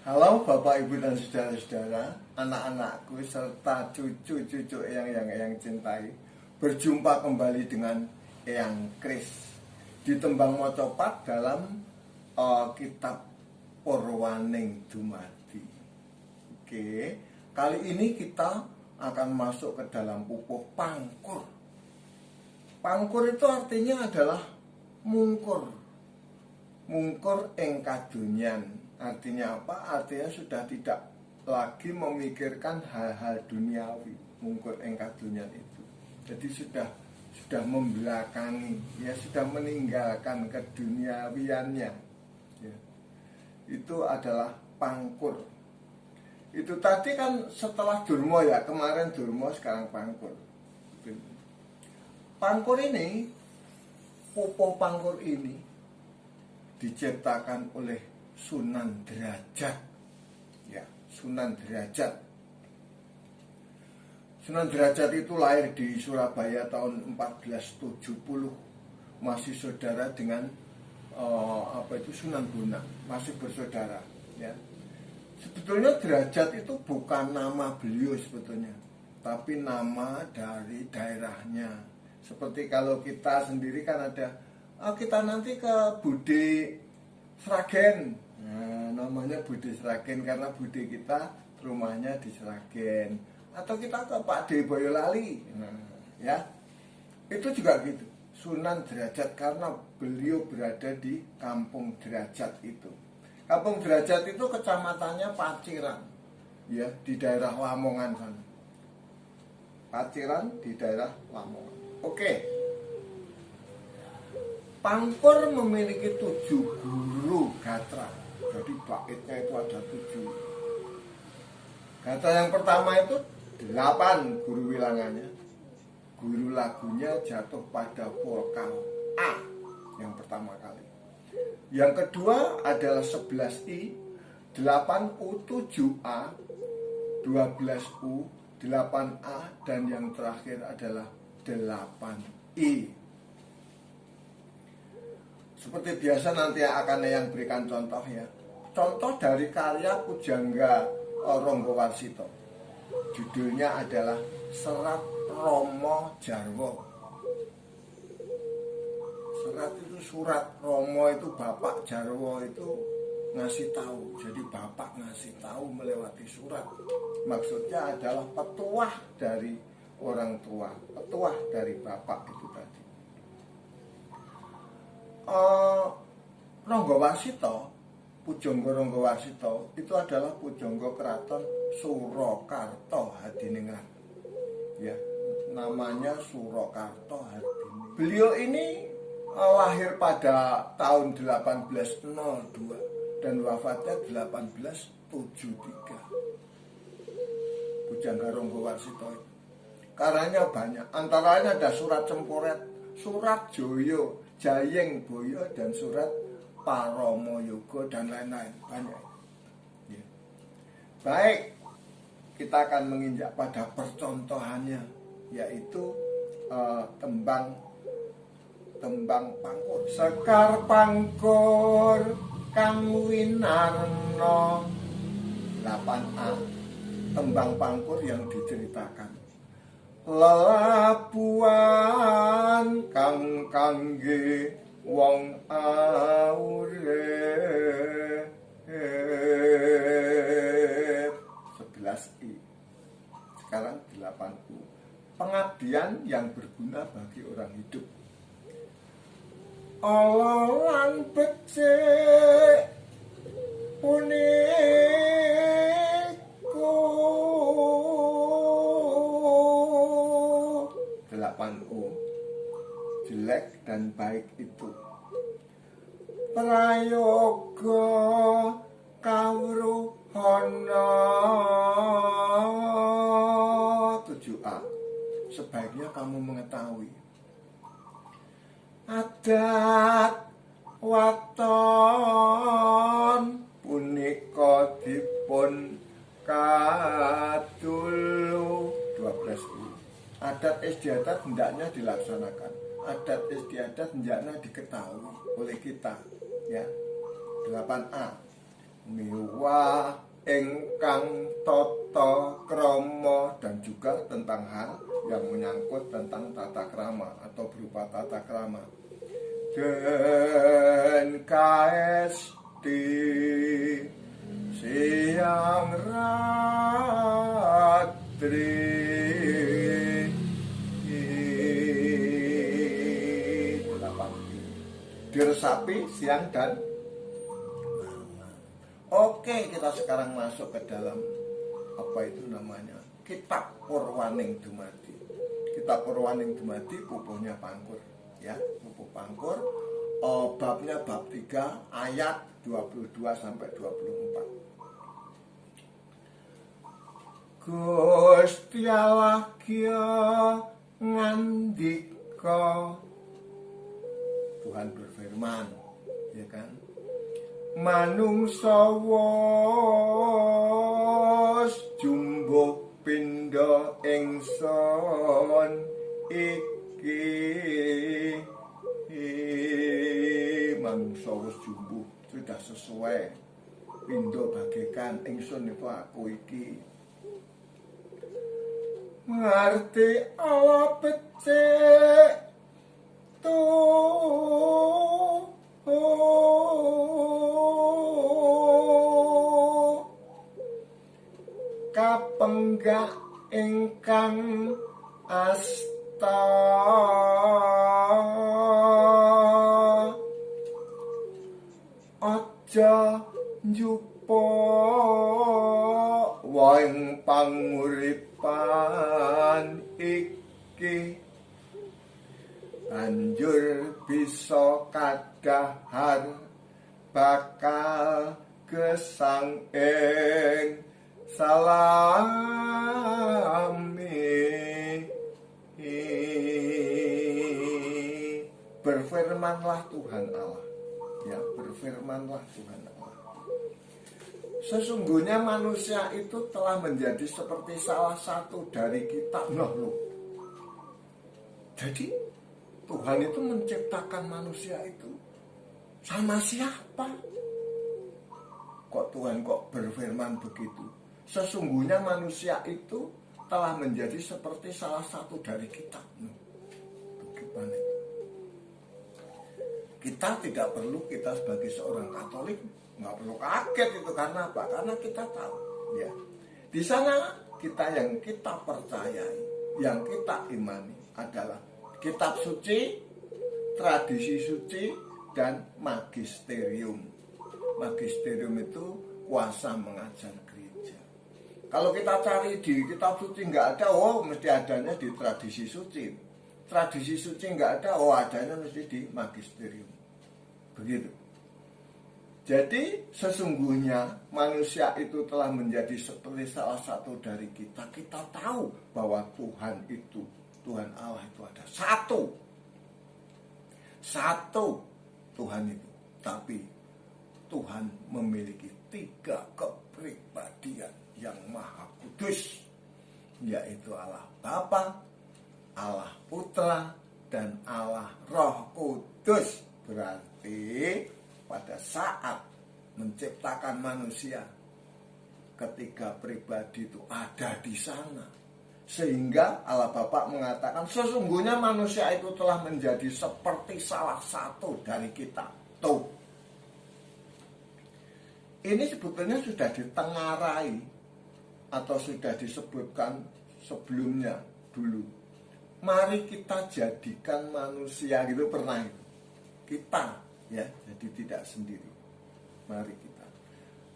Halo Bapak, Ibu, dan saudara-saudara, anak-anakku serta cucu-cucu yang cintai. Berjumpa kembali dengan Eyang Kris di Tembang Mocopat dalam kitab Purwaning Dumadi. Oke, kali ini kita akan masuk ke dalam pupuh pangkur. Pangkur itu artinya adalah mungkur. Mungkur ing kadonyan. Artinya apa? Artinya sudah tidak lagi memikirkan hal-hal duniawi. Mungkur ing kadonyan itu. Jadi sudah membelakangi, ya sudah meninggalkan keduniawiannya. Ya. Itu adalah pangkur. Itu tadi kan setelah Durma ya, kemarin Durma sekarang pangkur. Pangkur ini, pupuh pangkur ini diciptakan oleh Sunan Derajat. Ya, Sunan Derajat. Sunan Derajat itu lahir di Surabaya tahun 1470. Masih saudara dengan Sunan Bonang, masih bersaudara, ya. Sebetulnya Derajat itu bukan nama beliau sebetulnya, tapi nama dari daerahnya. Seperti kalau kita sendiri kan ada, kita nanti ke Bude Sragen. Nah, namanya Bude Sragen karena bude kita rumahnya di Sragen. Atau kita ke Pak D Boyolali. Nah, ya. Itu juga gitu. Sunan Derajat karena beliau berada di Kampung Derajat itu. Kampung Derajat itu kecamatannya Paciran. Ya, di daerah Lamongan sana. Paciran di daerah Lamongan. Oke. Pangkur memiliki 7 guru gatra. Jadi baitnya itu ada 7. Gatra yang pertama itu 8 guru wilangannya. Guru lagunya jatuh pada vokal A yang pertama kali. Yang kedua adalah 11I, 8U, 7A, 12U, 8A, dan yang terakhir adalah 8I. Seperti biasa nanti akan yang berikan contoh ya. Contoh dari karya Pujangga Ranggawarsita. Judulnya adalah Serat Rama Jarwo. Serat itu surat, Rama itu bapak, Jarwo itu ngasih tahu. Jadi bapak ngasih tahu melewati surat. Maksudnya adalah petuah dari orang tua, petuah dari bapak itu tadi. Ranggawarsita, Pujangga Ranggawarsita itu adalah pujangga keraton Surakarta Hadiningrat. Ya, namanya Surakarta Hadiningrat. Beliau ini lahir pada tahun 1802 dan wafatnya 1873. Pujangga Ranggawarsita. Karyanya banyak, antaranya ada surat Cemporet, surat Joyo, Jayeng Boyo, dan surat Paromo Yoga, dan lain-lain. Banyak ya. Baik, kita akan menginjak pada percontohannya, yaitu tembang pangkur. Sekar pangkur kang winarno, 8A. Tembang pangkur yang diceritakan. Lelabuhan kang kangge wong urip. 11I. Sekarang 8U. Pengabdian yang berguna bagi orang hidup. Olalan becik puniku. 8U. Jelek dan baik itu. Prayoga kawruhana. 7A. Sebaiknya kamu mengetahui adat waton punika dipun kadulu. 12U. Adat istiadat hendaknya dilaksanakan. Adat istiadat hendaknya diketahui oleh kita, ya. 8A. miwah ingkang tata krama, dan juga tentang hal yang menyangkut tentang tata krama atau berupa tata krama. Den kaesti siang ratri diresapi siang dan malam. Oke, kita sekarang masuk ke dalam apa itu namanya, Kitab Purwaning Dumadi. Kitab Purwaning Dumadi pupuhnya Pangkur, ya, pupuh Pangkur. Babnya bab 3 ayat 22 sampai 24. Gusti Allah kya ngandika, Tuhan berfirman, ya kan? Manungsa wos jumbo pindha ingsun iki. Manungsa wos jumbo sudah sesuai, pindha bagaikan ingsun itu aku iki. Ngerti Allah becik kapenggak ingkang asta, aja njupuk waing panguripan iki, banjur bisa kadahar bakal gesang ing salami. Berfirmanlah Tuhan Allah, ya, berfirmanlah Tuhan Allah. Sesungguhnya manusia itu telah menjadi seperti salah satu dari kita. Loh. Jadi Tuhan itu menciptakan manusia itu sama siapa? Kok Tuhan kok berfirman begitu? Sesungguhnya manusia itu telah menjadi seperti salah satu dari kita. Bagaimana? Kita tidak perlu, kita sebagai seorang Katolik nggak perlu kaget itu. Karena apa? Karena kita tahu, ya, di sana kita yang kita percayai, yang kita imani adalah kitab suci, tradisi suci, dan magisterium. Magisterium itu kuasa mengajar gereja. Kalau kita cari di kitab suci nggak ada, oh mesti adanya di tradisi suci. Tradisi suci nggak ada, oh adanya mesti di magisterium. Begitu. Jadi sesungguhnya manusia itu telah menjadi seperti salah satu dari kita. Kita tahu bahwa Tuhan itu, Tuhan Allah itu ada satu. Satu Tuhan itu. Tapi Tuhan memiliki 3 kepribadian yang maha kudus, yaitu Allah Bapa, Allah Putra, dan Allah Roh Kudus. Berarti pada saat menciptakan manusia, ketiga pribadi itu ada di sana. Sehingga Allah Bapa mengatakan sesungguhnya manusia itu telah menjadi seperti salah satu dari kita. Tuh. Ini sebetulnya sudah ditengarai atau sudah disebutkan sebelumnya dulu. Mari kita jadikan manusia, gitu pernah itu. Kita, ya, jadi tidak sendiri. Mari kita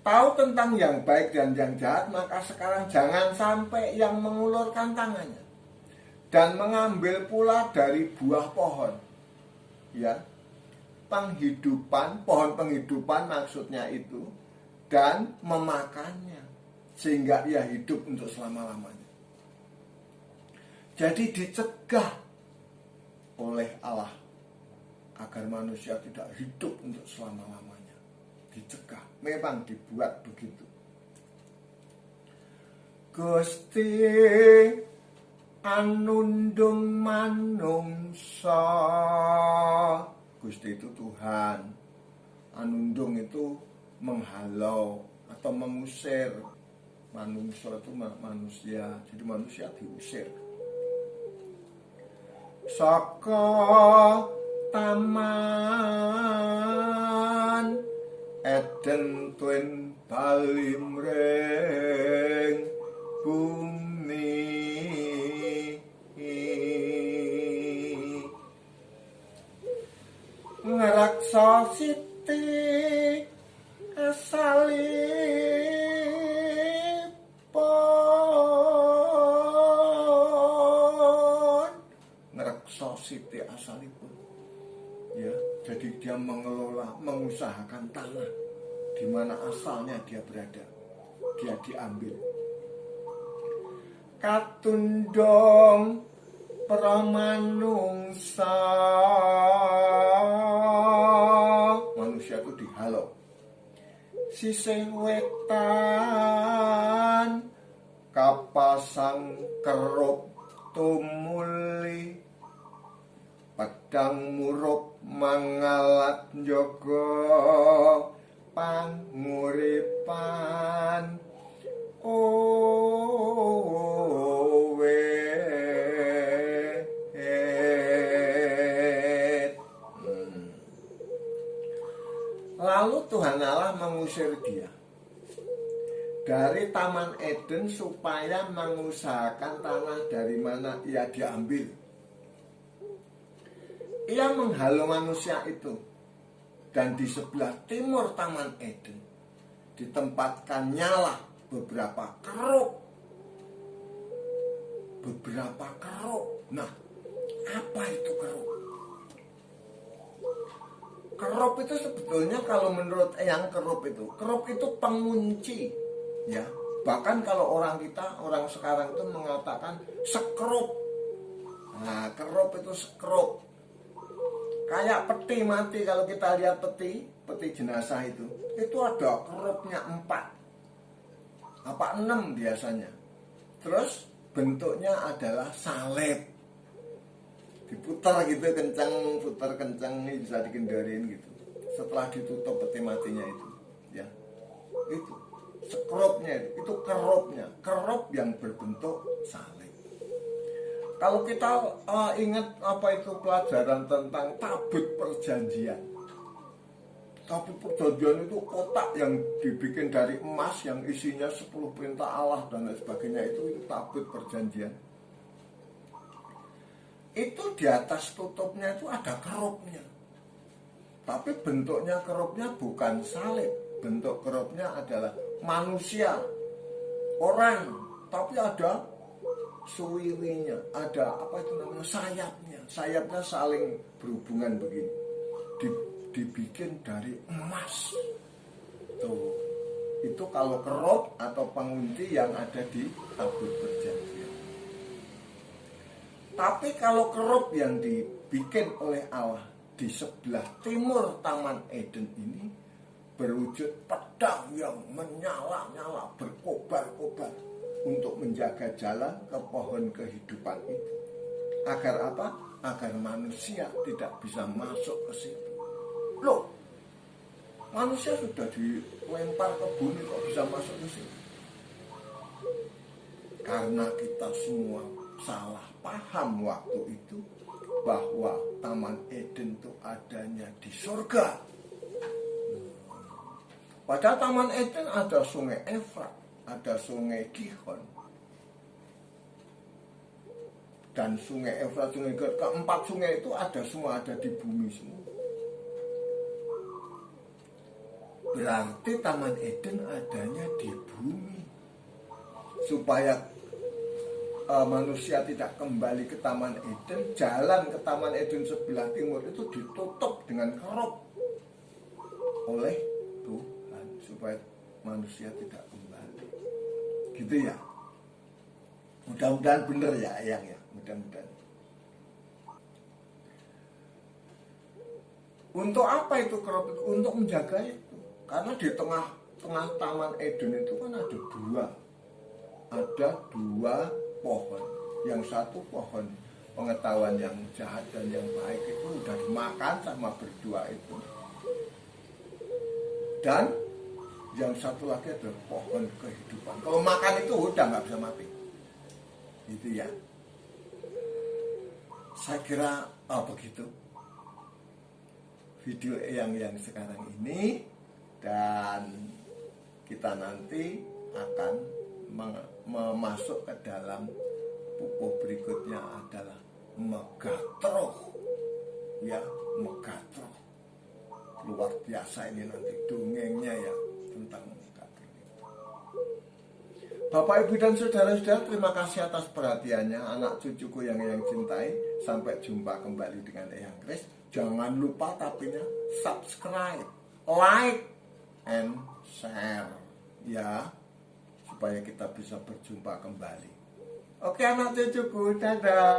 tahu tentang yang baik dan yang jahat, maka sekarang jangan sampai yang mengulurkan tangannya dan mengambil pula dari buah pohon, ya, penghidupan, pohon penghidupan maksudnya itu, dan memakannya sehingga ia hidup untuk selama-lamanya. Jadi dicegah oleh Allah agar manusia tidak hidup untuk selama-lamanya. Dicegah, memang dibuat begitu. Gusti anundung manungsa. Gusti itu Tuhan. Anundung itu menghalau atau mengusir. Manungsa itu manusia, jadi manusia diusir saka taman Eden tuwin bali mring bumi. Ngraksa Siti asalipun, ngreksa Siti asalipun, ya. Jadi dia mengelola, mengusahakan tanah di mana asalnya dia berada, dia diambil. Katundong pramanungsa, manusia itu dihalau. Sisih wetan kapasang kerup tumuli, pedang murup mangalat njaga panguripan. Lalu Tuhan Allah mengusir dia dari Taman Eden supaya mengusahakan tanah dari mana ia diambil. Ia menghalau manusia itu, dan di sebelah timur Taman Eden ditempatkan nyala beberapa keruk. Nah, apa itu keruk? Keruk itu sebetulnya kalau menurut yang keruk itu pengunci, ya. Bahkan kalau orang sekarang itu mengatakan sekrup. Nah, keruk itu sekrup. Kayak peti mati, kalau kita lihat peti jenazah itu ada kerupnya 4 apa 6 biasanya. Terus bentuknya adalah salib, diputar gitu kencang ini bisa dikendarin gitu. Setelah ditutup peti matinya itu, ya, itu sekrupnya, itu kerupnya, kerup yang berbentuk salib. Kalau kita ingat apa itu pelajaran tentang tabut perjanjian. Tabut perjanjian itu kotak yang dibikin dari emas yang isinya 10 perintah Allah dan lain sebagainya, itu tabut perjanjian. Itu di atas tutupnya itu ada kerupnya. Tapi bentuknya kerupnya bukan salib. Bentuk kerupnya adalah manusia, orang, tapi ada suwiwinya, ada apa itu namanya, sayapnya saling berhubungan begini, dibikin dari emas. Tuh, itu kalau kerup atau pengunci yang ada di tabut perjanjian. Tapi kalau kerup yang dibikin oleh Allah di sebelah timur Taman Eden ini berwujud pedang yang menyala-nyala, berkobar-kobar, untuk menjaga jalan ke pohon kehidupan itu. Agar apa? Agar manusia tidak bisa masuk ke situ. Loh, manusia sudah dilempar ke bumi, kok bisa masuk ke situ? Karena kita semua salah paham waktu itu bahwa Taman Eden itu adanya di surga. Pada Taman Eden ada sungai Efrat, ada sungai Gihon, dan sungai Efrat, sungai Gihon, keempat sungai itu semua ada di bumi semua. Berarti Taman Eden adanya di bumi. Supaya manusia tidak kembali ke Taman Eden, jalan ke Taman Eden sebelah timur itu ditutup dengan kerup oleh Tuhan supaya manusia tidak kembali. Gitu ya. Mudah-mudahan benar ya, Eyang ya. Mudah-mudahan. Untuk apa itu kerup itu? Untuk menjaga itu. Karena di tengah Taman Eden itu kan ada dua pohon. Yang satu pohon pengetahuan yang jahat dan yang baik itu udah dimakan sama berdua itu. Dan yang satu lagi adalah pohon kehidupan. Kalau makan itu udah nggak bisa mati. Itu ya. Saya kira begitu video yang sekarang ini, dan kita nanti akan masuk ke dalam buku berikutnya adalah Megatron. Ya, Megatron. Luar biasa ini nanti dongengnya ya tentang Megatron. Bapak, Ibu, dan saudara-saudara, terima kasih atas perhatiannya. Anak cucuku yang cintai, sampai jumpa kembali dengan Eyang Kris. Jangan lupa tapinya subscribe, like, and share ya, supaya kita bisa berjumpa kembali. Oke anak cucuku, dadah.